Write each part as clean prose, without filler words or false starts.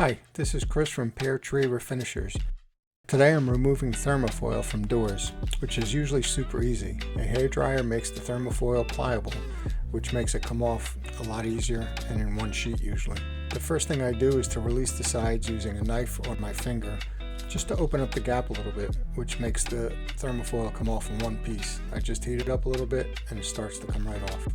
Hi, this is Chris from Pear Tree Refinishers. Today I'm removing thermofoil from doors, which is usually super easy. A hairdryer makes the thermofoil pliable, which makes it come off a lot easier and in one sheet usually. The first thing I do is to release the sides using a knife or my finger, just to open up the gap a little bit, which makes the thermofoil come off in one piece. I just heat it up a little bit and it starts to come right off.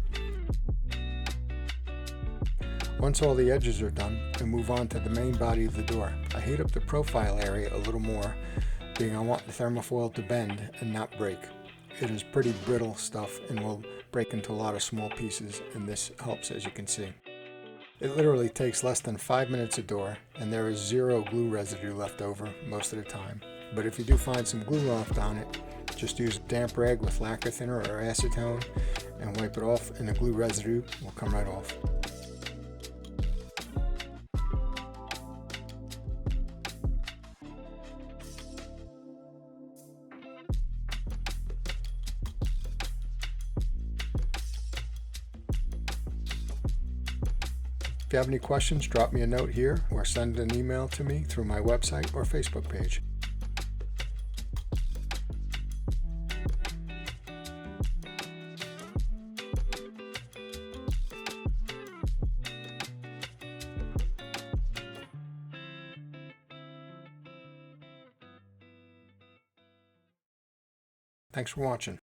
Once all the edges are done, I move on to the main body of the door. I heat up the profile area a little more, being I want the thermofoil to bend and not break. It is pretty brittle stuff and will break into a lot of small pieces, and this helps, as you can see. It literally takes less than 5 minutes a door, and there is zero glue residue left over most of the time. But if you do find some glue left on it, just use a damp rag with lacquer thinner or acetone and wipe it off, and the glue residue will come right off. If you have any questions, drop me a note here or send an email to me through my website or Facebook page. Thanks for watching.